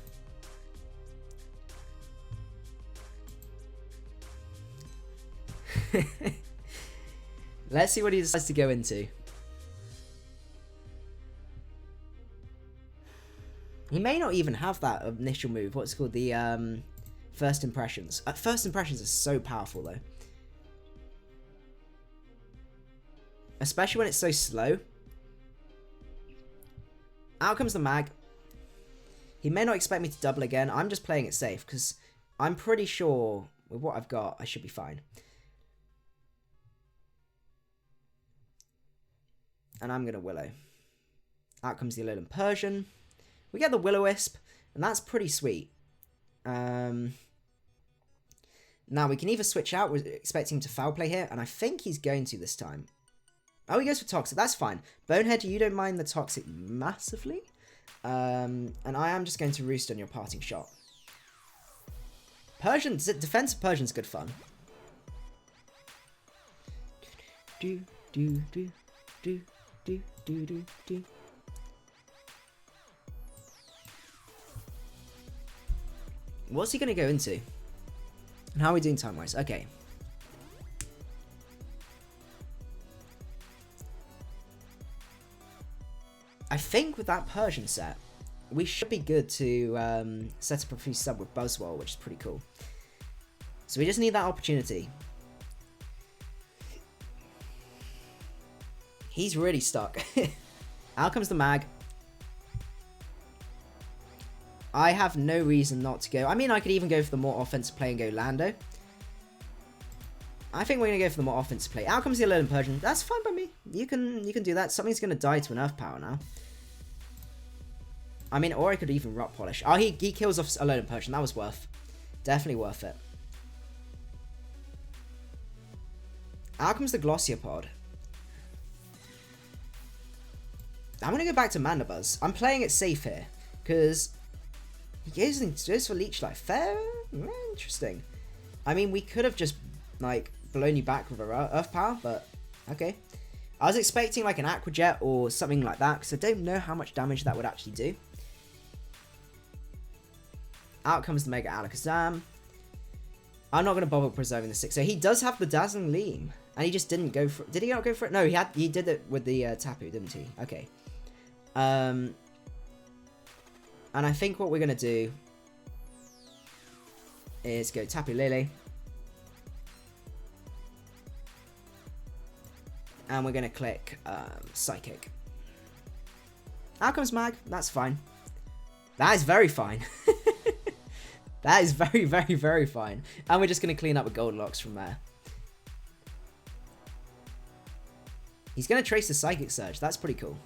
Let's see what he decides to go into. He may not even have that initial move. What's it called? The first impressions. First impressions are so powerful though. Especially when it's so slow. Out comes the mag. He may not expect me to double again. I'm just playing it safe because I'm pretty sure with what I've got, I should be fine. And I'm going to Willow. Out comes the Alolan Persian. We get the Will-O-Wisp, and that's pretty sweet. Now, we can either switch out. We're expecting him to foul play here, and I think he's going to this time. Oh, he goes for Toxic. That's fine. Bonehead, you don't mind the Toxic massively. And I am just going to Roost on your parting shot. Defensive Persian's good fun. Do, do, do, do. Do. What's he going to go into? And how are we doing time-wise? Okay. I think with that Persian set, we should be good to set up a free sub with Buzzwole, which is pretty cool. So we just need that opportunity. He's really stuck. Out comes the mag. I have no reason not to go. I mean, I could even go for the more offensive play and go Lando. I think we're going to go for the more offensive play. Out comes the Alolan Persian. That's fine by me. You can do that. Something's going to die to an Earth Power now. I mean, or I could even Rock Polish. Oh, he kills off Alolan Persian. That was definitely worth it. Out comes the Glossyapod. I'm going to go back to Mandibuzz. I'm playing it safe here, because he goes for Leech Life. Fair? Interesting. I mean, we could have just, like, blown you back with a Earth Power, but okay. I was expecting, like, an Aqua Jet or something like that, because I don't know how much damage that would actually do. Out comes the Mega Alakazam. I'm not going to bother preserving the 6. So he does have the Dazzling Gleam, and he just didn't go for it. Did he not go for it? No, he did it with the Tapu, didn't he? Okay. And I think what we're going to do is go Tapu Lele. And we're going to click Psychic. Out comes Mag. That's fine. That is very fine. That is very, very, very fine. And we're just going to clean up with Goldilocks from there. He's going to trace the Psychic Surge. That's pretty cool.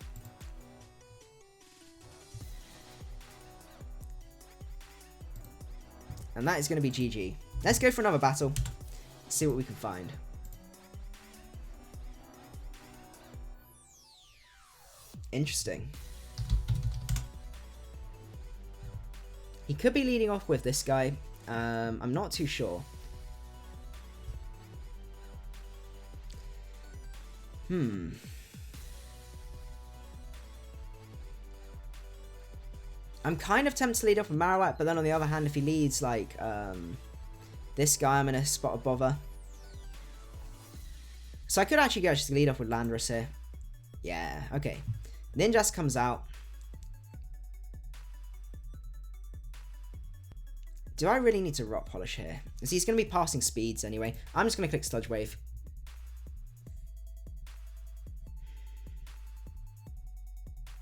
And that is going to be GG. Let's go for another battle. See what we can find. Interesting. He could be leading off with this guy. I'm not too sure. I'm kind of tempted to lead off with Marowak, but then on the other hand, if he leads like this guy, I'm going to spot a bother. So I could actually go just lead off with Landorus here. Yeah, okay. Ninjask comes out. Do I really need to Rock Polish here? Because he's going to be passing speeds anyway. I'm just going to click Sludge Wave.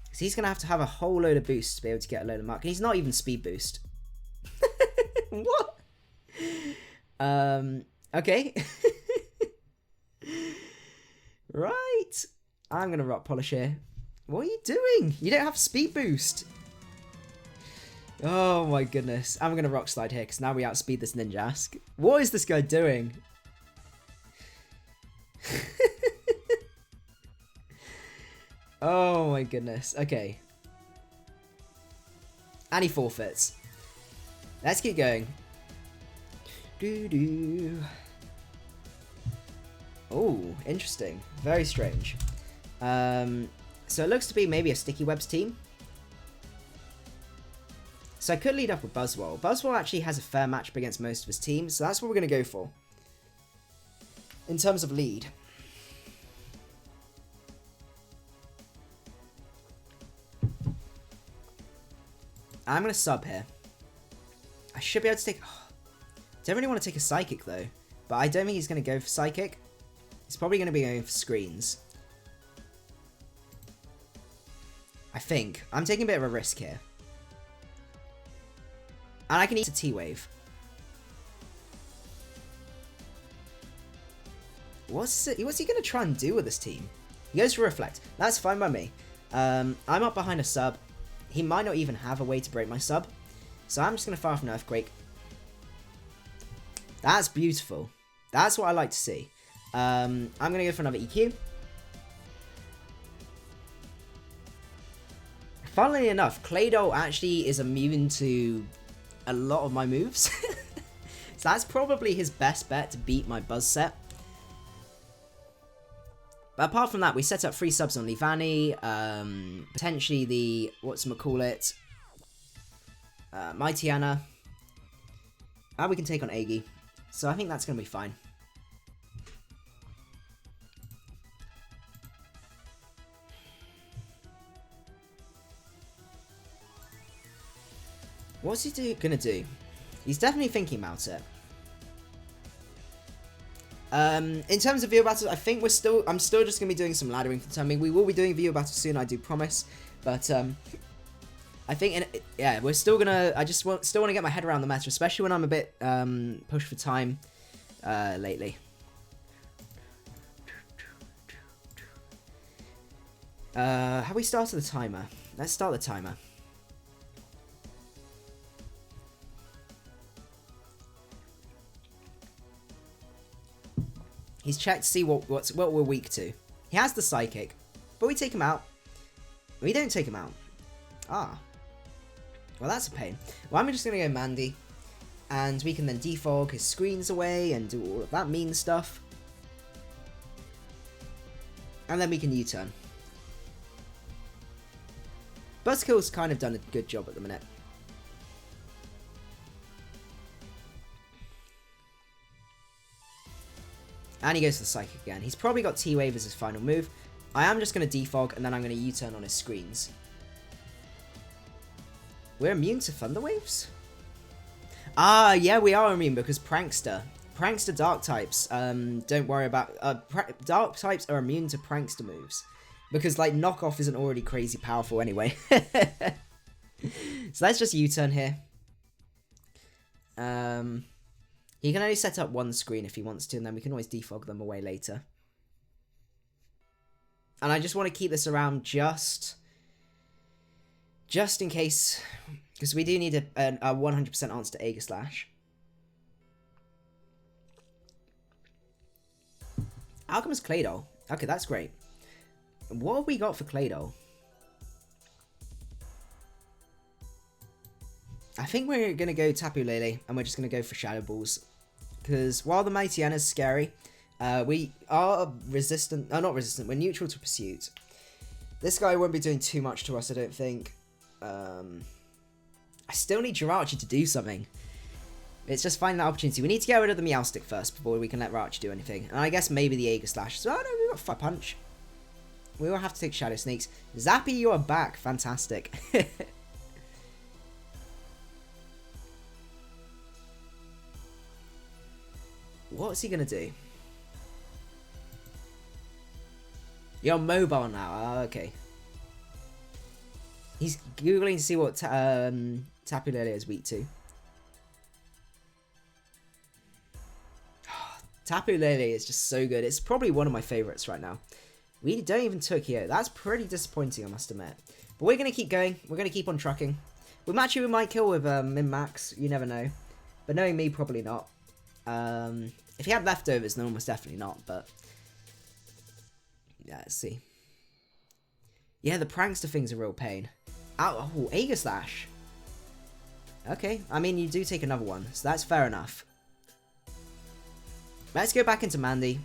Because he's going to have a whole load of boosts to be able to get a load of mark. And he's not even speed boost. What? Okay. Right. I'm going to Rock Polish here. What are you doing? You don't have speed boost. Oh my goodness. I'm going to Rock Slide here because now we outspeed this Ninjask. What is this guy doing? Oh my goodness. Okay. And he forfeits. Let's keep going. Oh, interesting. Very strange. So it looks to be maybe a Sticky Webs team. So I could lead up with Buzzwole. Buzzwole actually has a fair matchup against most of his teams, so that's what we're going to go for. In terms of lead. I'm going to sub here. I should be able to take... Oh, don't really want to take a Psychic though. But I don't think he's going to go for Psychic. He's probably going to be going for Screens. I think. I'm taking a bit of a risk here. And I can eat a T-Wave. What's he going to try and do with this team? He goes for Reflect. That's fine by me. I'm up behind a sub. He might not even have a way to break my sub. So I'm just going to fire off an Earthquake. That's beautiful. That's what I like to see. I'm going to go for another EQ. Funnily enough, Claydol actually is immune to a lot of my moves. So that's probably his best bet to beat my Buzz set. But apart from that, we set up 3 subs on Leavanny, potentially the, whatchamacallit, Mightyena, and we can take on Aggie. So I think that's going to be fine. What's he going to do? He's definitely thinking about it. In terms of viewer battles, I think I'm still just going to be doing some laddering for the time being. We will be doing viewer battles soon, I do promise. But, I think, yeah, we're still going to, still want to get my head around the meta, especially when I'm a bit, pushed for time, lately. Have we started the timer? Let's start the timer. He's checked to see what we're weak to. He has the Psychic, but we take him out. We don't take him out. Ah. Well, that's a pain. Well, I'm just going to go Mandy, and we can then defog his screens away and do all of that mean stuff. And then we can U-turn. Buzzkill's kind of done a good job at the minute. And he goes for the Psychic again. He's probably got T-Wave as his final move. I am just going to defog, and then I'm going to U-turn on his screens. We're immune to Thunder Waves? Ah, yeah, we are immune because Prankster. Prankster Dark types, don't worry about... Dark types are immune to Prankster moves. Because, like, Knockoff isn't already crazy powerful anyway. So let's just U-turn here. He can only set up one screen if he wants to, and then we can always defog them away later. And I just want to keep this around just in case, because we do need a 100% answer to Aegislash. Alchemist Claydol. Okay, that's great. What have we got for Claydol? I think we're going to go Tapu Lele, and we're just going to go for Shadow Balls. Because while the Mightyena is scary, we are resistant, not resistant, we're neutral to Pursuit. This guy won't be doing too much to us, I don't think. I still need Jirachi to do something. It's just finding that opportunity. We need to get rid of the Meowstic first before we can let Jirachi do anything. And I guess maybe the Aegislash. So, oh no, we've got Fire Punch. We will have to take Shadow Sneaks. Zappy, you are back. Fantastic. What's he going to do? You're mobile now. Oh, okay. He's Googling to see what Tapu Lele is weak to. Tapu Lele is just so good. It's probably one of my favourites right now. We don't even Tokyo. That's pretty disappointing, I must admit. But we're going to keep going. We're going to keep on trucking. With Machu, we might kill with Min-Max. You never know. But knowing me, probably not. If he had leftovers, then almost definitely not, but... Yeah, let's see. Yeah, the Prankster thing's a real pain. Oh, Aegislash. Okay, I mean, you do take another one, so that's fair enough. Let's go back into Mandy.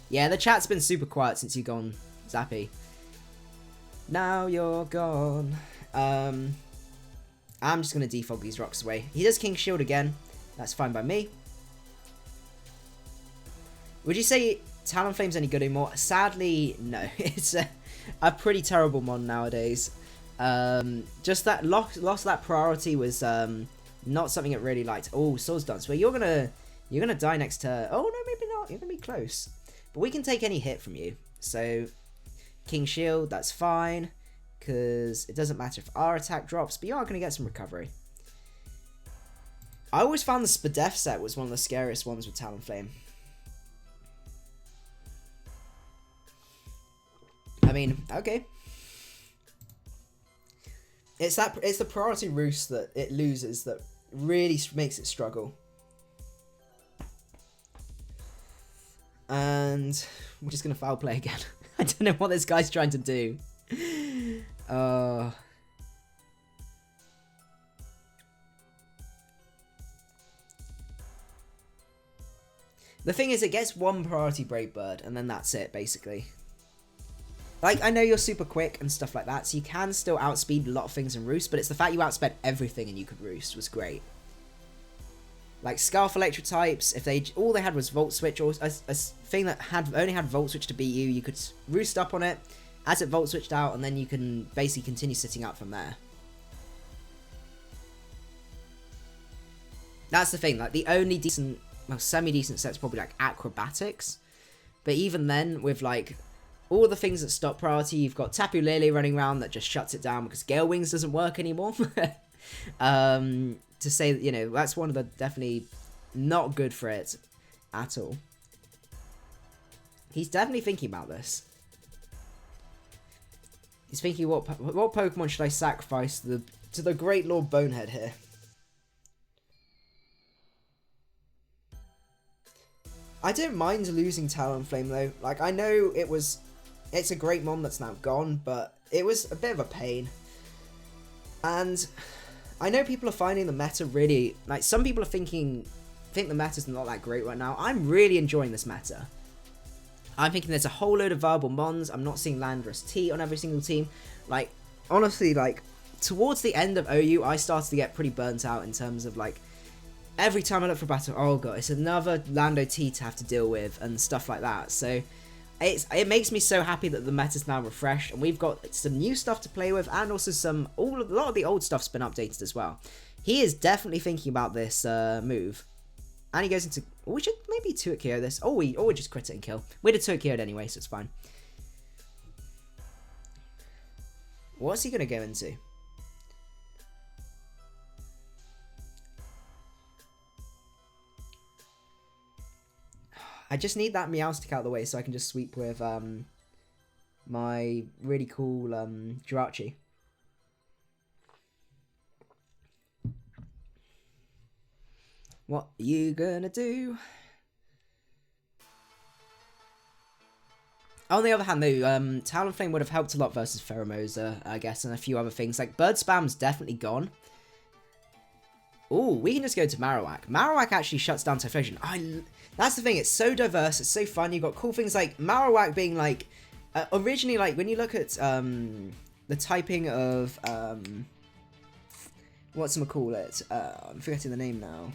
Yeah, the chat's been super quiet since you've gone, Zappy. Now you're gone. I'm just going to defog these rocks away. He does King Shield again. That's fine by me. Would you say Talonflame's any good anymore? Sadly, no. It's a pretty terrible mon nowadays. Just that loss of that priority was not something it really liked. Oh, Swords Dance. Well, you're gonna die next turn. Oh no, maybe not. You're gonna be close. But we can take any hit from you. So King Shield, that's fine. Because it doesn't matter if our attack drops, but you are going to get some recovery. I always found the Spadef set was one of the scariest ones with Talonflame. I mean, okay. It's the priority roost that it loses that really makes it struggle. And we're just going to foul play again. I don't know what this guy's trying to do. The thing is, it gets one priority Brave Bird, and then that's it, basically. Like, I know you're super quick and stuff like that, so you can still outspeed a lot of things in Roost, but it's the fact you outsped everything and you could Roost was great. Like, Scarf Electric types, if all they had was Volt Switch, or a thing that only had Volt Switch to beat you, you could Roost up on it, as it Volt Switched out, and then you can basically continue sitting up from there. That's the thing, like, the only decent, well, semi-decent set's probably, like, Acrobatics. But even then, with, like, all the things that stop priority, you've got Tapu Lele running around that just shuts it down because Gale Wings doesn't work anymore. To say that, you know, that's one of the definitely not good for it at all. He's definitely thinking about this. He's thinking, what Pokemon should I sacrifice to the great Lord Bonehead here? I don't mind losing Talonflame though. Like, I know it's a great mon that's now gone, but it was a bit of a pain. And I know people are finding the meta really, like, some people are think the meta's not that great right now. I'm really enjoying this meta. I'm thinking there's a whole load of viable mons. I'm not seeing Landorus T on every single team. Like, honestly, like, towards the end of OU, I started to get pretty burnt out in terms of, like, every time I look for a battle, oh god, it's another Lando T to have to deal with and stuff like that. So it makes me so happy that the meta's now refreshed and we've got some new stuff to play with, and also a lot of the old stuff's been updated as well. He is definitely thinking about this move. And he goes into, we should maybe 2-hit KO this. Or we just crit it and kill. We did 2-hit KO'd anyway, so it's fine. What's he going to go into? I just need that Meowstic out of the way so I can just sweep with my really cool Jirachi. What are you gonna do? On the other hand though, Talonflame would have helped a lot versus Pheromosa, I guess, and a few other things. Like, Bird Spam's definitely gone. Ooh, we can just go to Marowak. Marowak actually shuts down Typhlosion. That's the thing, it's so diverse, it's so fun. You've got cool things like Marowak being like, originally, like, when you look at the typing of, whatchamacallit, I'm forgetting the name now.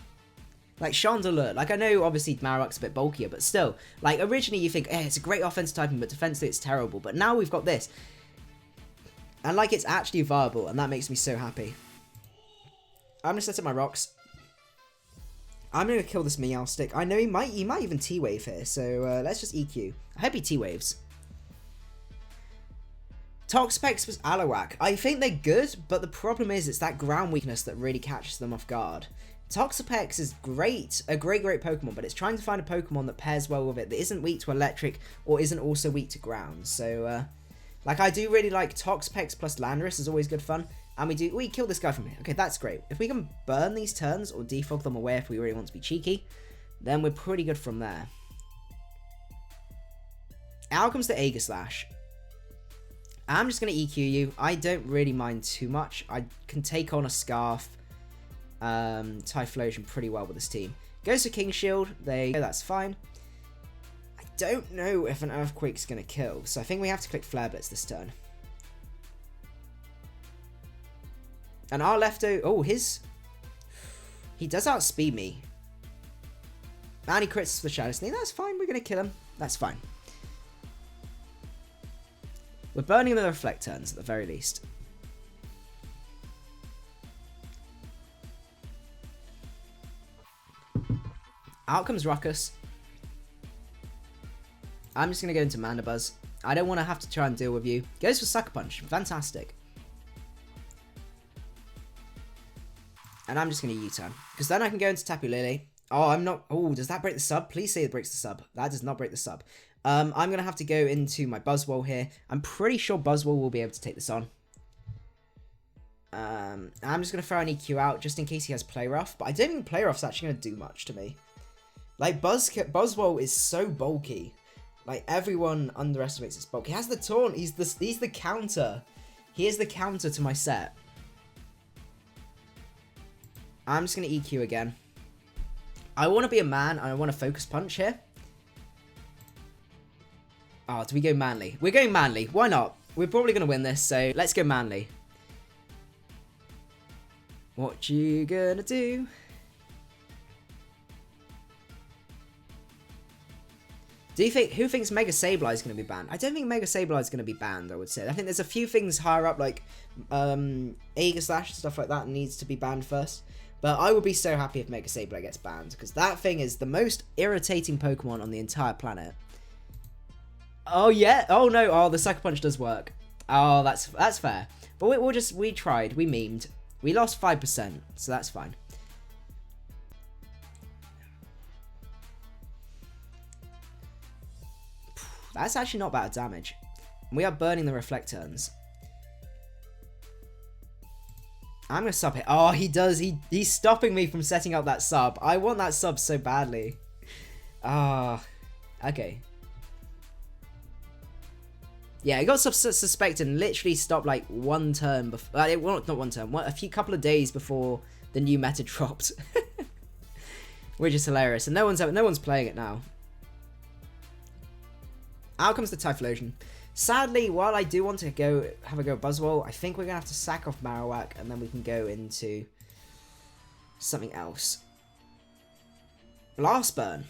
Like, Chandelure. Like, I know, obviously, Marowak's a bit bulkier, but still. Like, originally you think, it's a great offensive typing, but defensively it's terrible. But now we've got this. And, like, it's actually viable, and that makes me so happy. I'm going to set up my rocks. I'm going to kill this Meowstic. I know he might even T-Wave here, so let's just EQ. I hope he T-Waves. Toxapex was Alawak. I think they're good, but the problem is it's that ground weakness that really catches them off guard. Toxapex is great, a great Pokemon, but it's trying to find a Pokemon that pairs well with it, that isn't weak to electric, or isn't also weak to ground. So, like, I do really like Toxapex plus Landorus is always good fun. And we kill this guy from here. Okay, that's great. If we can burn these turns or defog them away if we really want to be cheeky, then we're pretty good from there. Out comes the Aegislash. I'm just going to EQ you. I don't really mind too much. I can take on a Scarf, Typhlosion pretty well with this team. Goes to King Shield. There you go, that's fine. I don't know if an Earthquake's going to kill, so I think we have to click Flare Blitz this turn. And our lefto... Oh, his... He does outspeed me. And he crits the Shadow Sneak. That's fine, we're going to kill him. That's fine. We're burning the Reflect turns at the very least. Out comes Ruckus. I'm just going to go into Mandibuzz. I don't want to have to try and deal with you. Goes for Sucker Punch. Fantastic. And I'm just going to U-turn. Because then I can go into Tapu Lele. Oh, I'm not... Oh, does that break the sub? Please say it breaks the sub. That does not break the sub. I'm going to have to go into my Buzzwole here. I'm pretty sure Buzzwole will be able to take this on. I'm just going to throw an EQ out just in case he has Play Rough. But I don't think Play Rough's actually going to do much to me. Like, Buzzwole is so bulky. Like, everyone underestimates its bulk. He has the taunt. He's the counter. He is the counter to my set. I'm just going to EQ again. I want to be a man, and I want to Focus Punch here. Oh, do we go Manly? We're going Manly. Why not? We're probably going to win this, so let's go Manly. What you gonna do? Do you think, who thinks Mega Sableye is going to be banned? I don't think Mega Sableye is going to be banned, I would say. I think there's a few things higher up, like Aegislash, stuff like that, needs to be banned first. But I would be so happy if Mega Sableye gets banned, because that thing is the most irritating Pokemon on the entire planet. Oh, yeah? Oh, no. Oh, the Sucker Punch does work. Oh, that's fair. But we tried. We memed. We lost 5%, so that's fine. That's actually not bad damage. We are burning the Reflect turns. I'm going to sub hit. Oh, he does. He's stopping me from setting up that sub. I want that sub so badly. Ah, okay. Yeah, it got suspected and literally stopped like one turn before. Well, not one turn. A couple of days before the new meta dropped. Which is hilarious. And no one's playing it now. Out comes the Typhlosion. Sadly, while I do want to have a go at Buzzwole, I think we're going to have to sack off Marowak and then we can go into something else. Blast Burn.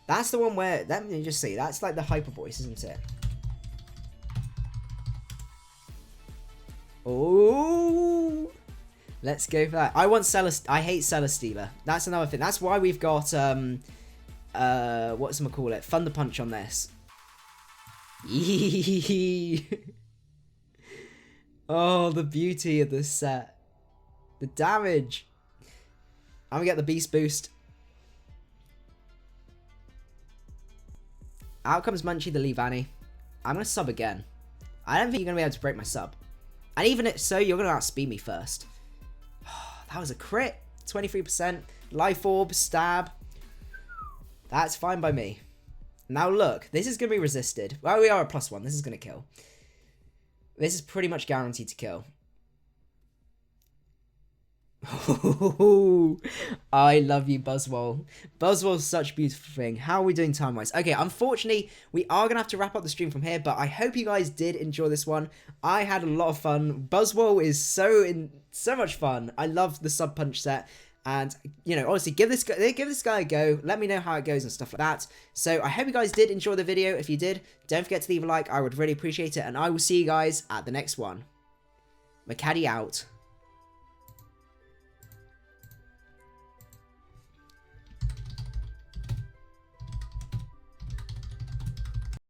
That's the one where, let me just see, that's like the Hyper Voice, isn't it? Oh, let's go for that. I hate Celesteela. That's another thing. That's why we've got, whatchamacallit, Thunder Punch on this. Oh, the beauty of this set. The damage. I'm gonna get the Beast Boost. Out comes Munchie the Leavanny. I'm gonna sub again. I don't think you're gonna be able to break my sub. And even if so, you're gonna outspeed me first. That was a crit. 23%. Life Orb, stab. That's fine by me. Now look, this is going to be resisted. Well, we are a +1. This is going to kill. This is pretty much guaranteed to kill. I love you, Buzzwole. Buzzwole's such a beautiful thing. How are we doing time-wise? Okay, unfortunately, we are going to have to wrap up the stream from here, but I hope you guys did enjoy this one. I had a lot of fun. Buzzwole is so much fun. I love the Sub-Punch set. And, you know, honestly, give this guy a go. Let me know how it goes and stuff like that. So, I hope you guys did enjoy the video. If you did, don't forget to leave a like. I would really appreciate it. And I will see you guys at the next one. Macadii out.